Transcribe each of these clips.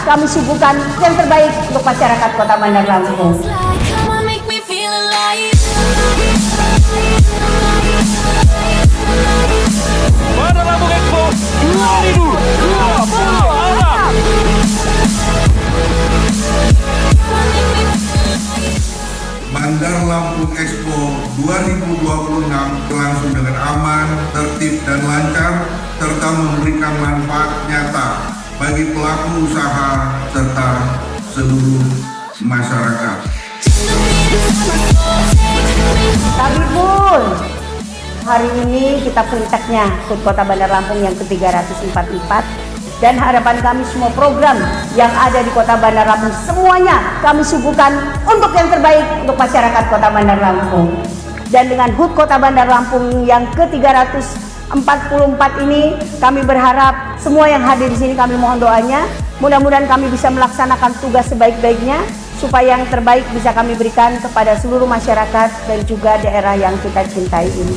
kami suguhkan yang terbaik untuk masyarakat Kota Bandar Lampung. Bandar Lampung Expo 2026. Bandar Lampung Expo 2026 berlangsung dengan aman, tertib dan lancar, serta memberikan manfaat nyata bagi pelaku usaha serta seluruh masyarakat. Tapi pun, hari ini kita puncaknya HUT Kota Bandar Lampung yang ke-344, dan harapan kami semua program yang ada di Kota Bandar Lampung semuanya kami suguhkan untuk yang terbaik untuk masyarakat Kota Bandar Lampung. Dan dengan HUT Kota Bandar Lampung yang ke-344 ini, kami berharap semua yang hadir di sini, kami mohon doanya, mudah-mudahan kami bisa melaksanakan tugas sebaik-baiknya supaya yang terbaik bisa kami berikan kepada seluruh masyarakat dan juga daerah yang kita cintai ini.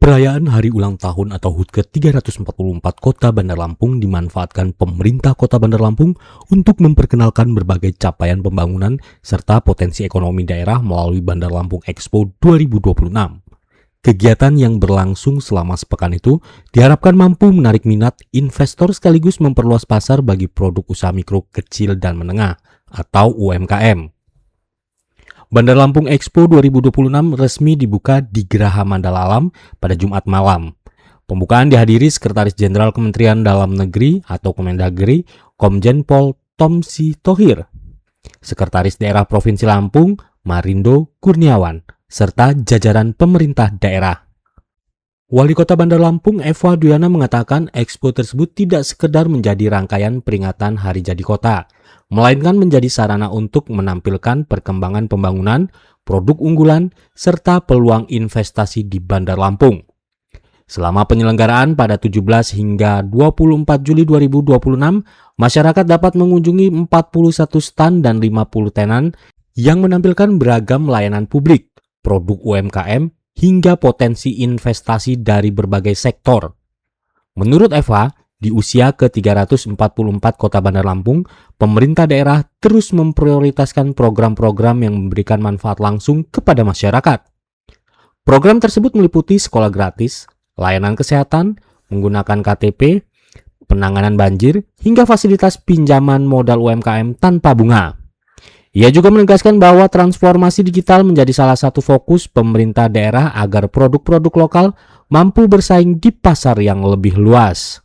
Perayaan Hari Ulang Tahun atau HUT ke-344 Kota Bandar Lampung dimanfaatkan pemerintah Kota Bandar Lampung untuk memperkenalkan berbagai capaian pembangunan serta potensi ekonomi daerah melalui Bandar Lampung Expo 2026. Kegiatan yang berlangsung selama sepekan itu diharapkan mampu menarik minat investor sekaligus memperluas pasar bagi produk usaha mikro, kecil, dan menengah atau UMKM. Bandar Lampung Expo 2026 resmi dibuka di Geraha Mandala Alam pada Jumat malam. Pembukaan dihadiri Sekretaris Jenderal Kementerian Dalam Negeri atau Kemendagri, Komjen Pol Tomsi Thohir, Sekretaris Daerah Provinsi Lampung, Marindo Kurniawan, serta jajaran pemerintah daerah. Wali Kota Bandar Lampung, Eva Duyana, mengatakan expo tersebut tidak sekedar menjadi rangkaian peringatan Hari Jadi Kota, melainkan menjadi sarana untuk menampilkan perkembangan pembangunan, produk unggulan, serta peluang investasi di Bandar Lampung. Selama penyelenggaraan pada 17 hingga 24 Juli 2026, masyarakat dapat mengunjungi 41 stand dan 50 tenan yang menampilkan beragam layanan publik, produk UMKM, hingga potensi investasi dari berbagai sektor. Menurut Eva, di usia ke-344 Kota Bandar Lampung, pemerintah daerah terus memprioritaskan program-program yang memberikan manfaat langsung kepada masyarakat. Program tersebut meliputi sekolah gratis, layanan kesehatan, menggunakan KTP, penanganan banjir, hingga fasilitas pinjaman modal UMKM tanpa bunga. Ia juga menegaskan bahwa transformasi digital menjadi salah satu fokus pemerintah daerah agar produk-produk lokal mampu bersaing di pasar yang lebih luas.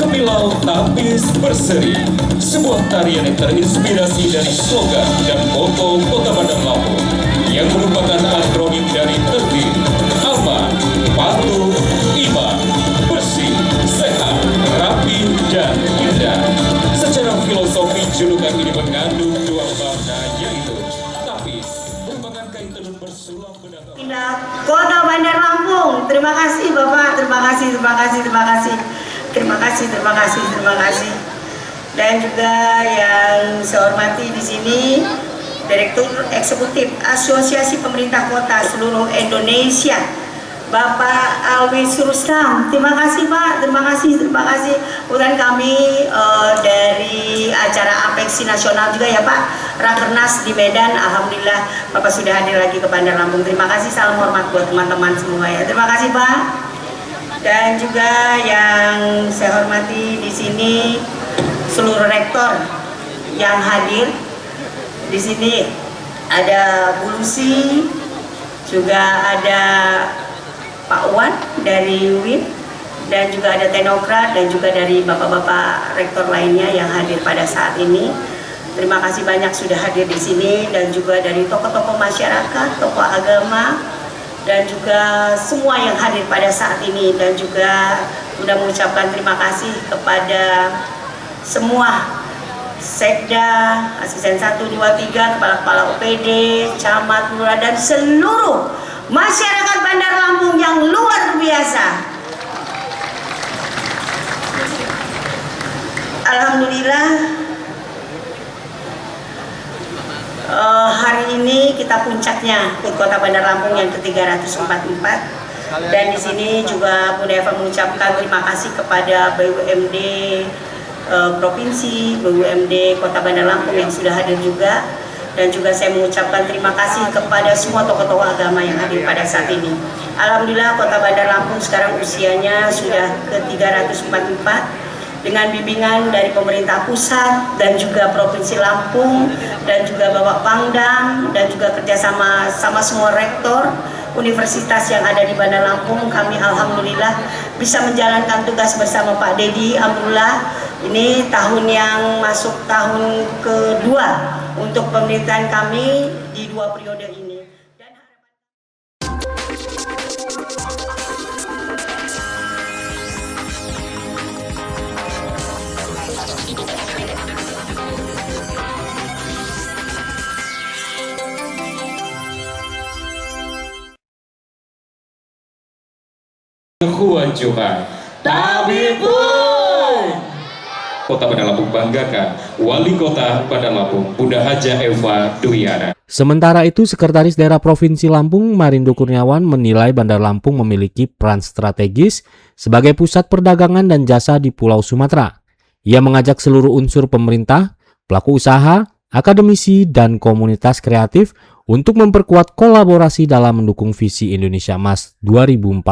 Kemilau Tapis Berseri, sebuah tarian yang terinspirasi dari slogan dan moto Kota Bandar Lampung yang merupakan akronim dari tertib, aman, patuh, iman, bersih, sehat, rapi, dan indah. Secara filosofi, julukan ini mengandung dua makna, yaitu tapis merupakan kain tenun bersulam benang. Kota Bandar Lampung, terima kasih Bapak, terima kasih. Dan juga yang saya hormati di sini Direktur Eksekutif Asosiasi Pemerintah Kota seluruh Indonesia, Bapak Alwis Rustam. Terima kasih Pak, terima kasih. Kemudian kami dari acara Apeksi Nasional juga ya Pak, Rakernas di Medan. Alhamdulillah Bapak sudah hadir lagi ke Bandar Lampung. Terima kasih, salam hormat buat teman-teman semua ya. Terima kasih Pak. Dan juga yang saya hormati di sini seluruh rektor yang hadir. Di sini ada Bu Lucy, juga ada Pak Wan dari UIN, dan juga ada teknokrat dan juga dari bapak-bapak rektor lainnya yang hadir pada saat ini. Terima kasih banyak sudah hadir di sini, dan juga dari tokoh-tokoh masyarakat, tokoh agama, dan juga semua yang hadir pada saat ini. Dan juga sudah mengucapkan terima kasih kepada semua Sekda, Asisten 1, 2, 3, kepala-kepala OPD, camat, lurah, dan seluruh masyarakat Bandar Lampung yang luar biasa. Alhamdulillah, hari ini kita puncaknya HUT Kota Bandar Lampung yang ke-344. Dan di sini juga Bunda Eva mengucapkan terima kasih kepada BUMD Provinsi, BUMD Kota Bandar Lampung yang sudah hadir juga. Dan juga saya mengucapkan terima kasih kepada semua tokoh-tokoh agama yang hadir pada saat ini. Alhamdulillah Kota Bandar Lampung sekarang usianya sudah ke-344 dengan bimbingan dari pemerintah pusat dan juga Provinsi Lampung dan juga Bapak Pangdam dan juga kerjasama sama semua rektor universitas yang ada di Bandar Lampung. Kami alhamdulillah bisa menjalankan tugas bersama Pak Dedi. Alhamdulillah ini tahun yang masuk tahun kedua untuk pemerintahan kami di 2 periode ini. Dan Huan Johan Tabibun. Kota Bandar Lampung banggakan Wali Kota Bandar Lampung Bunda Haja Eva Dwiana. Sementara itu, Sekretaris Daerah Provinsi Lampung Marindo Kurniawan menilai Bandar Lampung memiliki peran strategis sebagai pusat perdagangan dan jasa di Pulau Sumatera. Ia mengajak seluruh unsur pemerintah, pelaku usaha, akademisi, dan komunitas kreatif untuk memperkuat kolaborasi dalam mendukung visi Indonesia Emas 2045.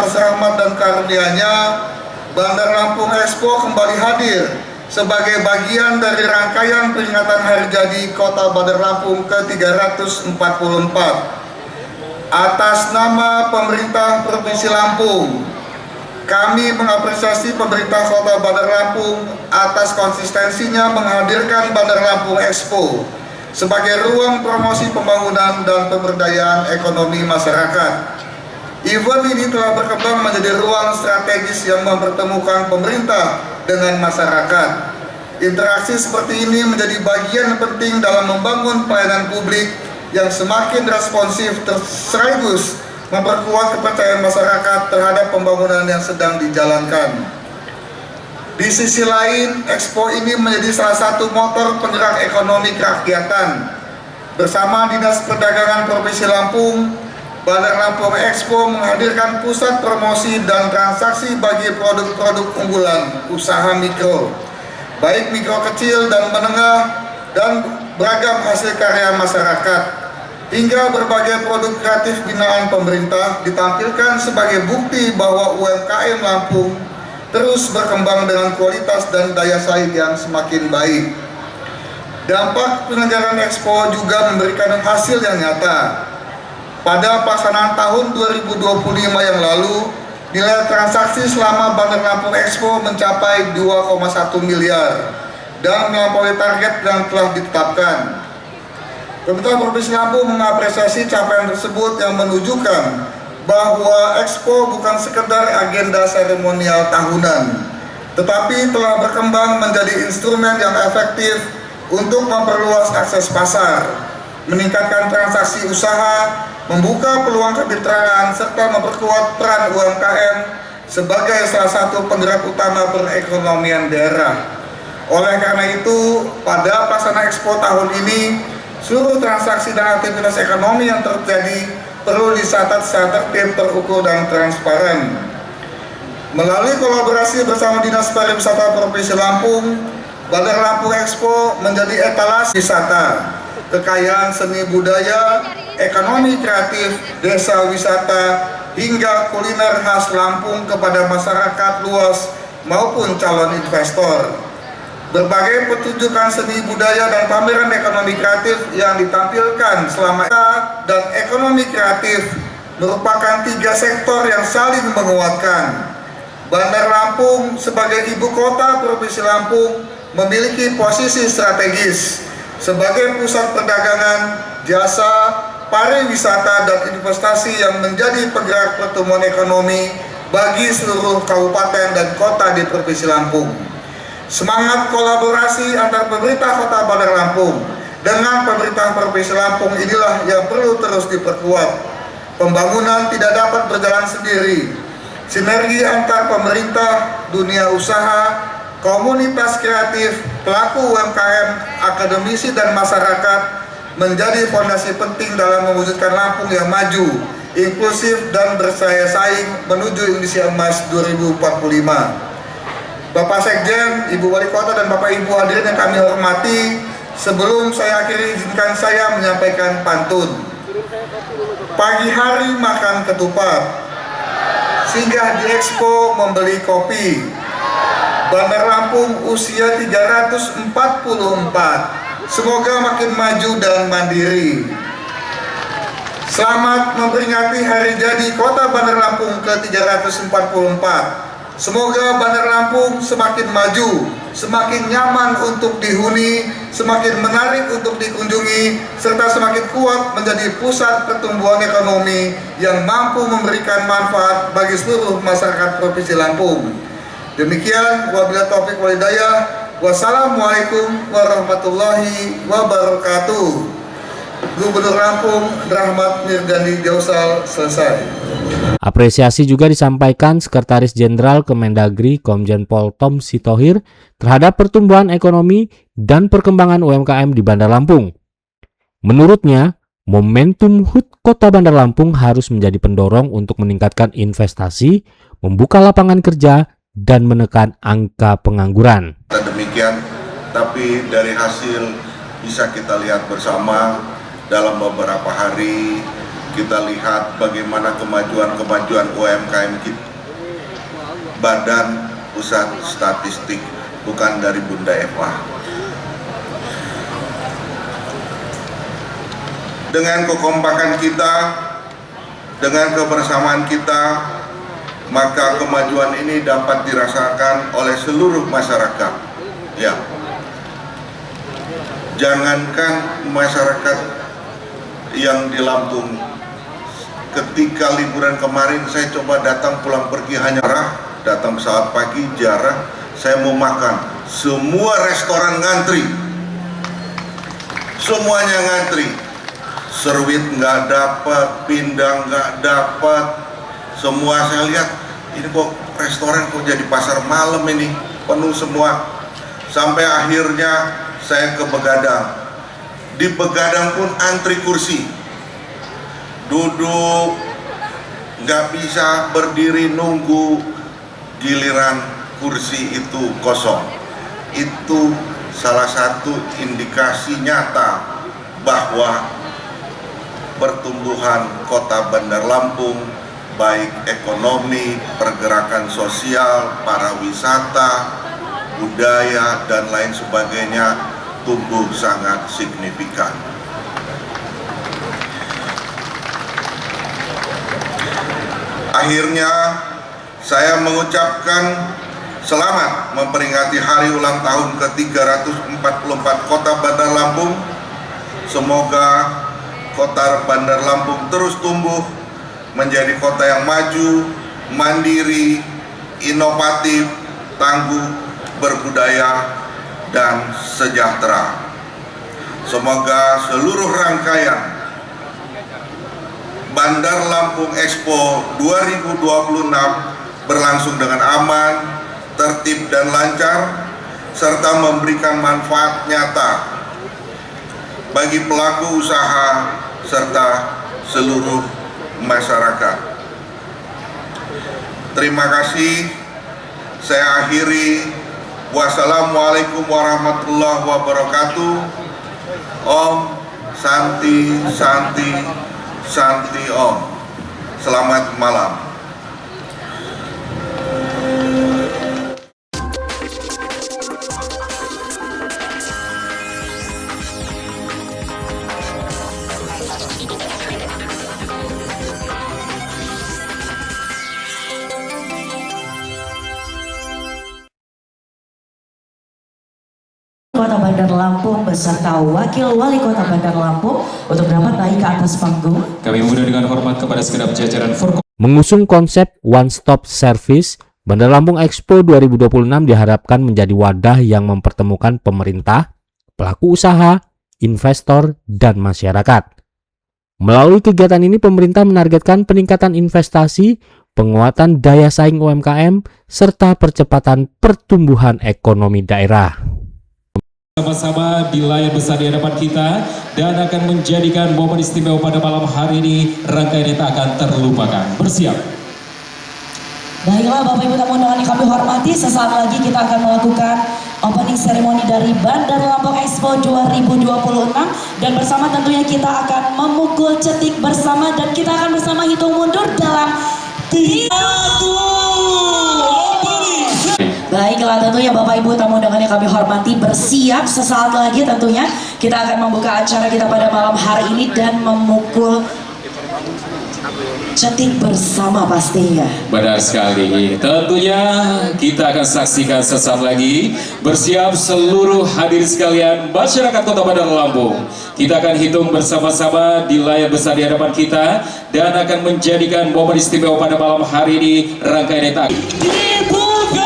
Rahmat dan karunia-Nya, Bandar Lampung Expo kembali hadir sebagai bagian dari rangkaian peringatan Hari Jadi Kota Bandar Lampung ke-344. Atas nama pemerintah Provinsi Lampung, kami mengapresiasi pemerintah Kota Bandar Lampung atas konsistensinya menghadirkan Bandar Lampung Expo sebagai ruang promosi pembangunan dan pemberdayaan ekonomi masyarakat. Event ini telah berkembang menjadi ruang strategis yang mempertemukan pemerintah dengan masyarakat. Interaksi seperti ini menjadi bagian penting dalam membangun pelayanan publik yang semakin responsif sekaligus memperkuat kepercayaan masyarakat terhadap pembangunan yang sedang dijalankan. Di sisi lain, Expo ini menjadi salah satu motor penggerak ekonomi kerakyatan. Bersama Dinas Perdagangan Provinsi Lampung, Bandar Lampung Expo menghadirkan pusat promosi dan transaksi bagi produk-produk unggulan usaha mikro, baik mikro kecil dan menengah, dan beragam hasil karya masyarakat, hingga berbagai produk kreatif binaan pemerintah ditampilkan sebagai bukti bahwa UMKM Lampung terus berkembang dengan kualitas dan daya saing yang semakin baik. Dampak penyelenggaraan Expo juga memberikan hasil yang nyata. Pada pelaksanaan tahun 2025 yang lalu, nilai transaksi selama Bandar Lampung Expo mencapai 2,1 miliar dan melampaui target yang telah ditetapkan. Pemerintah Provinsi Lampung mengapresiasi capaian tersebut yang menunjukkan bahwa Expo bukan sekedar agenda seremonial tahunan, tetapi telah berkembang menjadi instrumen yang efektif untuk memperluas akses pasar, meningkatkan transaksi usaha, membuka peluang kemitraan, serta memperkuat peran UMKM sebagai salah satu penggerak utama perekonomian daerah. Oleh karena itu, pada pelaksanaan Expo tahun ini, seluruh transaksi dan aktivitas ekonomi yang terjadi perlu dicatat secara tertib, terukur, dan transparan. Melalui kolaborasi bersama Dinas Pariwisata Provinsi Lampung, Bandar Lampung Expo menjadi etalase wisata, kekayaan seni budaya, ekonomi kreatif, desa wisata, hingga kuliner khas Lampung kepada masyarakat luas maupun calon investor. Berbagai pertunjukan seni budaya dan pameran ekonomi kreatif yang ditampilkan selama dan ekonomi kreatif merupakan 3 sektor yang saling menguatkan. Bandar Lampung sebagai ibu kota Provinsi Lampung memiliki posisi strategis sebagai pusat perdagangan, jasa, pariwisata, dan investasi yang menjadi penggerak pertumbuhan ekonomi bagi seluruh kabupaten dan kota di Provinsi Lampung. Semangat kolaborasi antar pemerintah Kota Bandar Lampung dengan pemerintah Provinsi Lampung inilah yang perlu terus diperkuat. Pembangunan tidak dapat berjalan sendiri. Sinergi antar pemerintah, dunia usaha, komunitas kreatif, pelaku UMKM, akademisi, dan masyarakat menjadi fondasi penting dalam mewujudkan Lampung yang maju, inklusif, dan bersaing saing menuju Indonesia Emas 2045. Bapak Sekjen, Ibu Wali Kota, dan Bapak Ibu hadirin yang kami hormati, sebelum saya akhiri izinkan saya menyampaikan pantun. Pagi hari makan ketupat, singgah di Expo membeli kopi. Bandar Lampung usia 344, semoga makin maju dan mandiri. Selamat memperingati hari jadi Kota Bandar Lampung ke-344. Semoga Bandar Lampung semakin maju, semakin nyaman untuk dihuni, semakin menarik untuk dikunjungi, serta semakin kuat menjadi pusat pertumbuhan ekonomi yang mampu memberikan manfaat bagi seluruh masyarakat Provinsi Lampung. Demikian, wabillahi taufiq wal hidayah. Wassalamualaikum warahmatullahi wabarakatuh. Gubernur Lampung Rahmat Mirdandi Jausal, selesai. Apresiasi juga disampaikan Sekretaris Jenderal Kemendagri Komjen Pol Tom Sitohir terhadap pertumbuhan ekonomi dan perkembangan UMKM di Bandar Lampung. Menurutnya, momentum HUT Kota Bandar Lampung harus menjadi pendorong untuk meningkatkan investasi, membuka lapangan kerja, dan menekan angka pengangguran. Demikian, tapi dari hasil bisa kita lihat bersama dalam beberapa hari, kita lihat bagaimana kemajuan UMKM kita. Badan Pusat Statistik, bukan dari Bunda Eva. Dengan kekompakan kita, dengan kebersamaan kita, maka kemajuan ini dapat dirasakan oleh seluruh masyarakat. Ya, jangankan masyarakat yang di Lampung. Ketika liburan kemarin saya coba datang pulang pergi hanya datang pesawat pagi jarang, saya mau makan, semua restoran ngantri, semuanya ngantri, serwit nggak dapat, pindang nggak dapat, semua saya lihat ini kok restoran kok jadi pasar malam ini, penuh semua. Sampai akhirnya saya ke Begadang, di Begadang pun antri kursi, duduk, nggak bisa berdiri nunggu, giliran kursi itu kosong. Itu salah satu indikasi nyata bahwa pertumbuhan Kota Bandar Lampung, baik ekonomi, pergerakan sosial, pariwisata, budaya, dan lain sebagainya tumbuh sangat signifikan. Akhirnya saya mengucapkan selamat memperingati hari ulang tahun ke-344 Kota Bandar Lampung. Semoga Kota Bandar Lampung terus tumbuh menjadi kota yang maju, mandiri, inovatif, tangguh, berbudaya, dan sejahtera. Semoga seluruh rangkaian Bandar Lampung Expo 2026 berlangsung dengan aman, tertib, dan lancar, serta memberikan manfaat nyata bagi pelaku usaha serta seluruh masyarakat. Terima kasih. Saya akhiri. Wassalamualaikum warahmatullahi wabarakatuh. Om Santi Santi Santi Om. Selamat malam. Kota Bandar Lampung beserta Wakil Wali Kota Bandar Lampung untuk dapat naik ke atas panggung. Kami mudah dengan hormat kepada segenap jajaran Forkom. Mengusung konsep One Stop Service, Bandar Lampung Expo 2026 diharapkan menjadi wadah yang mempertemukan pemerintah, pelaku usaha, investor, dan masyarakat. Melalui kegiatan ini, pemerintah menargetkan peningkatan investasi, penguatan daya saing UMKM, serta percepatan pertumbuhan ekonomi daerah. Sama-sama di layar besar di hadapan kita dan akan menjadikan momen istimewa pada malam hari ini. Rangkaian ini tak akan terlupakan. Bersiap. Baiklah Bapak Ibu tamu undangan yang kami hormati, sesaat lagi kita akan melakukan opening ceremony dari Bandar Lampung Expo 2026 dan bersama tentunya kita akan memukul cetik bersama dan kita akan bersama hitung mundur dalam 3, 2, Baiklah tentunya Bapak Ibu tamu undangan yang kami hormati, bersiap sesaat lagi tentunya kita akan membuka acara kita pada malam hari ini dan memukul cetik bersama pastinya. Benar sekali. Tentunya kita akan saksikan sesaat lagi. Bersiap seluruh hadirin sekalian masyarakat Kota Bandar Lampung. Kita akan hitung bersama-sama di layar besar di hadapan kita dan akan menjadikan momen istimewa pada malam hari ini. Rangkaian ini dibuka.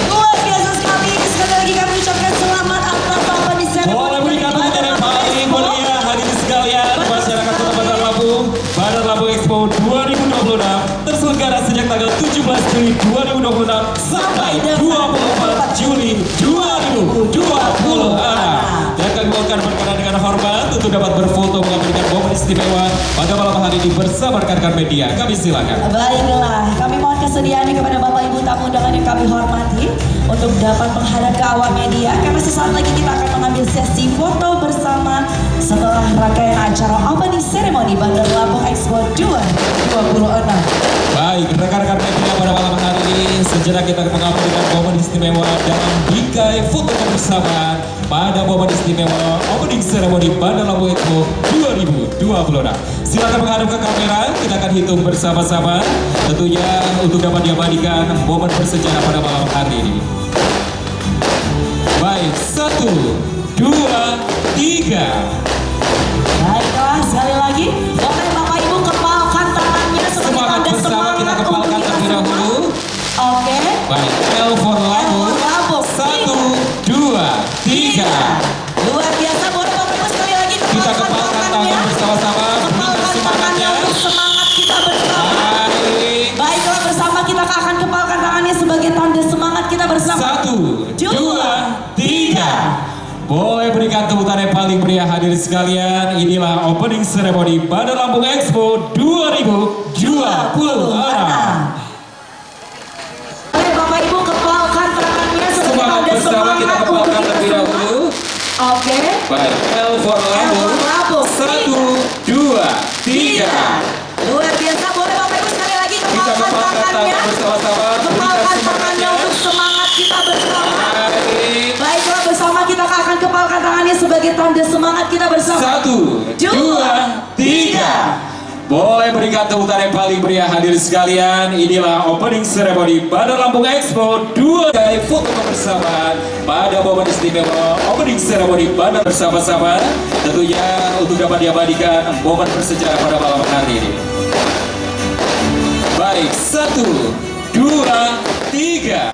Luar biasa sekali. Sekali lagi kami ucapkan selamat atas opening ceremony. Boleh berikan tepuk tangan yang paling mulia hadirin sekalian masyarakat Kota Bandar Lampung. Bandar Lampung Expo 2026 terselenggara sejak tanggal 17 Juli 2026 sampai 24 Juli 2026. Dan kami mohonkan berkenan dengan hormat untuk dapat berfoto mengambilkan momen istimewa pada malam hari ini bersama rekan-rekan media. Kami silakan. Baiklah, kami mohon kesediaannya kepada Bapak Ibu tamu undangan yang kami hormati untuk dapat menghadap ke awak media karena sesaat lagi kita akan mengambil sesi foto bersama setelah rangkaian acara opening ceremony Bandar Lampung Expo 2026. Baik, rekan-rekan media pada malam hari ini sejenak kita mengabadikan momen istimewa dalam bingkai foto kebersamaan pada momen istimewa opening ceremony Bandar Lampung Expo 2026. Silakan menghadap ke kamera, kita akan hitung bersama-sama tentunya untuk dapat diabadikan momen bersejarah pada malam hari ini. Baik, 1, 2, 3. Baiklah, sekali lagi boleh Bapak Ibu kepalkan tangannya sebagai Semangat tanda bersama semangat kita untuk kepalkan kita terlebih semua. dahulu. Oke. Baik, L for Lampung. 1, 2, 3. Luar biasa, boleh Bapak Ibu sekali lagi Kita kepalkan tangan bersama-sama, berikan kepalkan semangatnya. tangannya untuk semangat kita bersama. Baik. Baiklah, bersama kita akan kepalkan tangannya sebagai tanda semangat kita bersama. 1, 2, 3. Boleh berikan tepuk tangan yang paling meriah hadirin sekalian. Inilah opening ceremony Bandar Lampung Expo 2026. Boleh Bapak Ibu kepalkan tangannya sebagai Semangat tanda bersama semangat kita untuk kepalkan kita terlebih semua. dahulu. Oke. Baik, L for Lampung. 1, 2, 3. Luar biasa, boleh Bapak Ibu sekali lagi Kita kepalkan kepalkan tangannya. tangan bersama-sama, berikan Kepalkan tangannya semangatnya. untuk semangat kita bersama. Baik. Baiklah, bersama kita akan kepalkan tangannya sebagai tanda semangat kita bersama. 1, 2, 3. Boleh berikan tepuk tangan yang paling meriah hadirin sekalian. Inilah opening ceremony Bandar Lampung Expo 2. Foto kebersamaan pada momen istimewa opening ceremony Bandar bersama-sama. Tentunya untuk dapat diabadikan momen bersejarah pada malam hari ini. Baik, 1, 2, 3.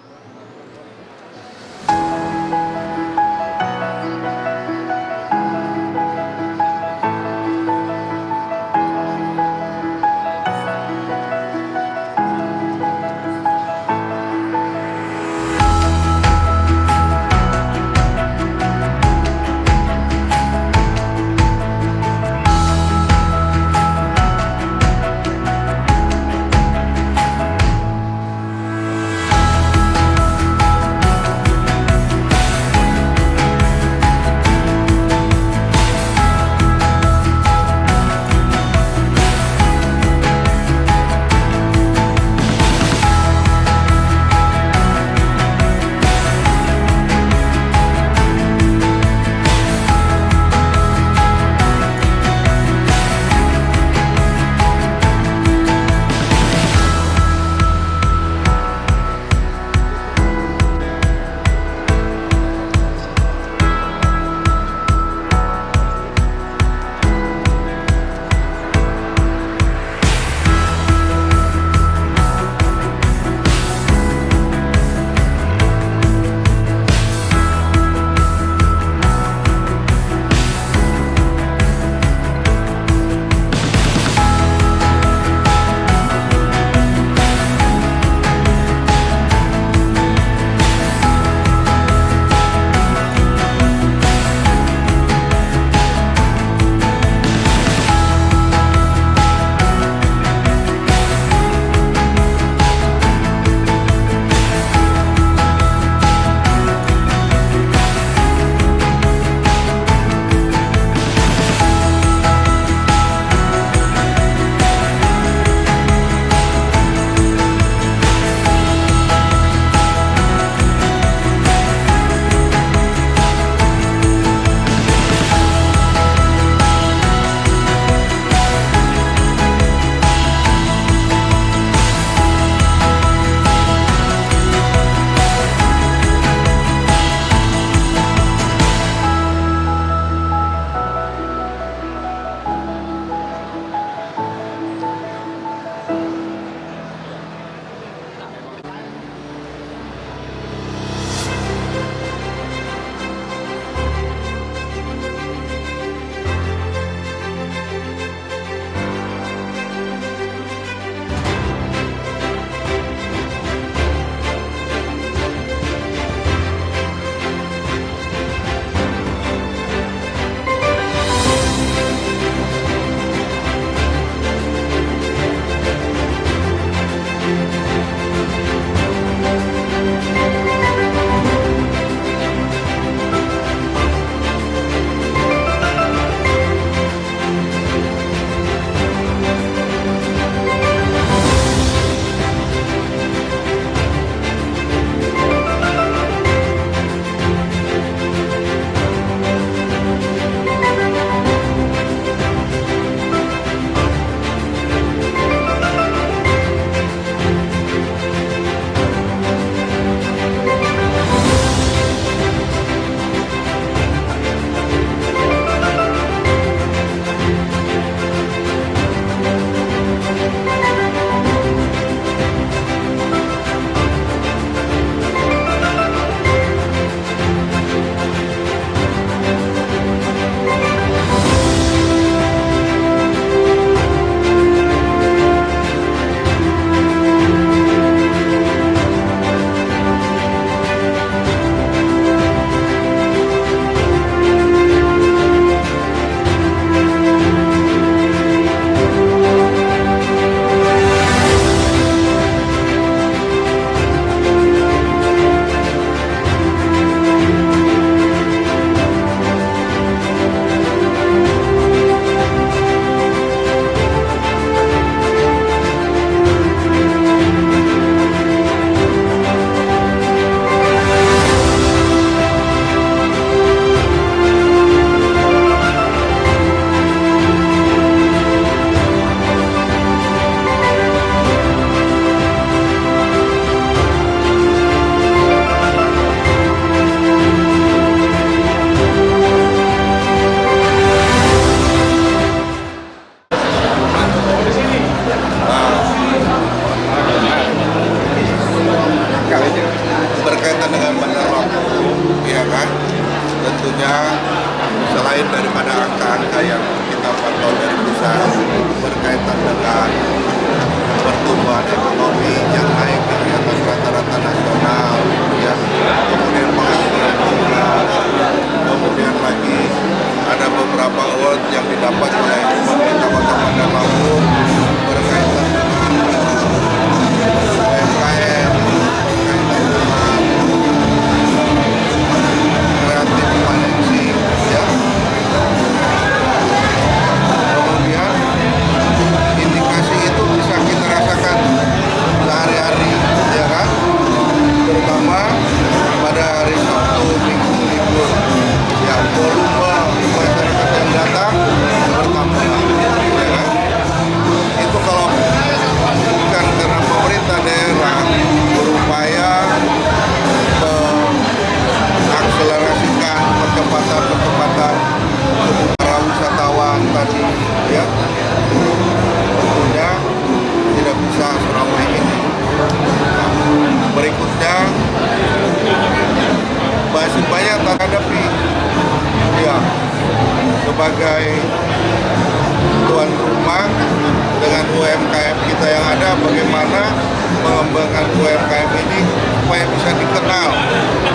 mengembangkan UMKM ini supaya bisa dikenal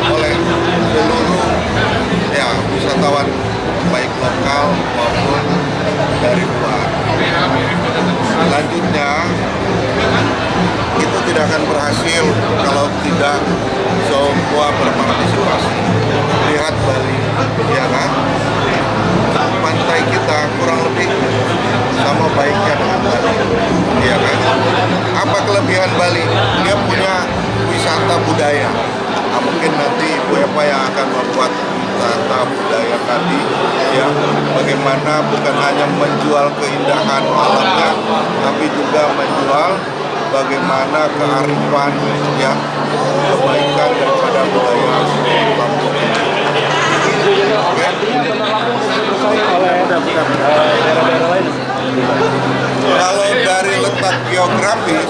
oleh seluruh ya wisatawan baik lokal maupun dari luar. Selanjutnya itu tidak akan berhasil kalau tidak semua berpartisipasi. Lihat Bali, ya kan? Pantai kita kurang lebih sama baiknya dengan Bali, ya kan? Apa kelebihan Bali? Dia punya wisata budaya. Nah, mungkin nanti Ibu Eva yang akan membuat wisata budaya tadi, ya, bagaimana bukan hanya menjual keindahan alamnya, tapi juga menjual bagaimana kearifan, ya, kebaikan daripada budaya Lampung. Kalau dari letak geografis,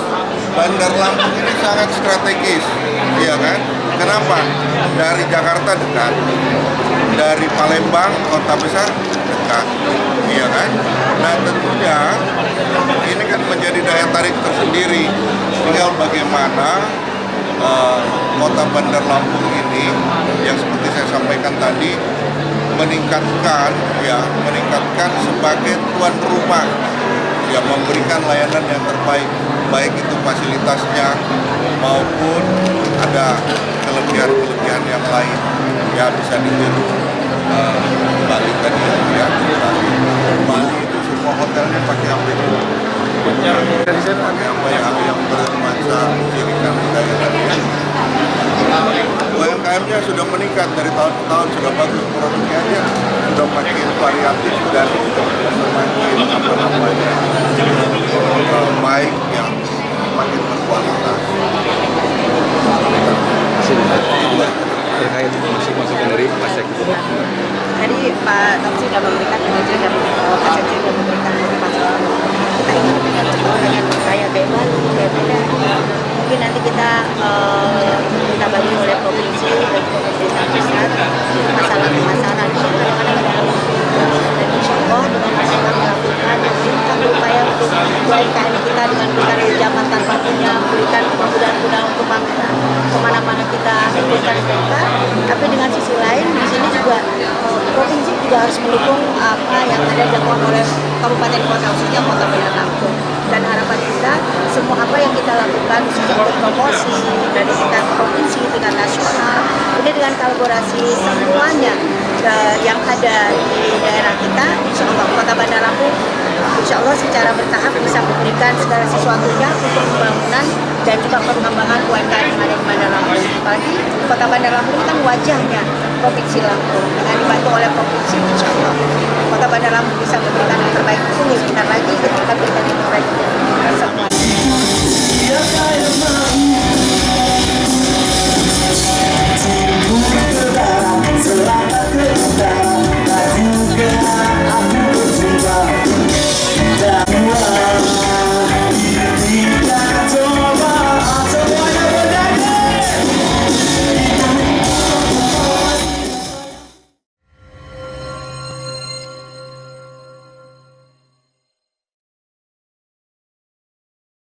Bandar Lampung ini sangat strategis, ya kan? Kenapa? Dari Jakarta dekat, dari Palembang kota besar dekat, iya kan? Nah tentunya ini kan menjadi daya tarik tersendiri. Tinggal bagaimana kota Bandar Lampung ini yang seperti saya sampaikan tadi meningkatkan sebagai tuan rumah, ya, memberikan layanan yang terbaik, baik itu fasilitasnya maupun ada kelebihan-kelebihan yang lain, ya, bisa ditiru Bali tadi, ya. Bali itu semua hotelnya pakai aplik, pakai apa yang bernuansa cirikan budaya tadi, ya. UMKM-nya sudah meningkat dari tahun ke tahun, sudah bagus produknya aja, sudah makin variatif dan semakin baik, yang makin berkualitas. Terkait musim masukan dari Pasek. Tadi Pak Tomsi sudah memberikan manajer dan Pak Sekjen sudah memberikan motivasi. Kita ingin dengan kayak Bali, mungkin nanti kita minta bagi oleh provinsi dan pemerintah pusat masalah-masalah kadang-kadang ada dan insya Allah dengan apa yang kami lakukan kita berupaya untuk UMKM kita dengan berikan pinjaman tanpa punya, berikan kemudahan-kemudahan untuk kemana-mana kita berikan mereka, tapi dengan sisi lain di sini juga provinsi juga harus mendukung apa yang ada dilakukan oleh kabupaten kota khususnya Kota Bandar Lampung. Dan harapan kita semua apa yang kita lakukan khususnya untuk promosi dari tingkat provinsi, tingkat nasional, ini dengan kolaborasi semuanya yang ada di daerah kita, insya Allah Kota Bandar Lampung insya Allah secara bertahap bisa memberikan segala sesuatunya untuk pembangunan dan juga pengembangan UMKM yang ada di Bandar Lampung. Apalagi Kota Bandar Lampung ini kan wajahnya Provinsi Lampung, dengan dibantu oleh provinsi insya Allah Kota Bandar Lampung bisa memberikan yang terbaik itu, sebentar lagi kita berikan yang terbaik.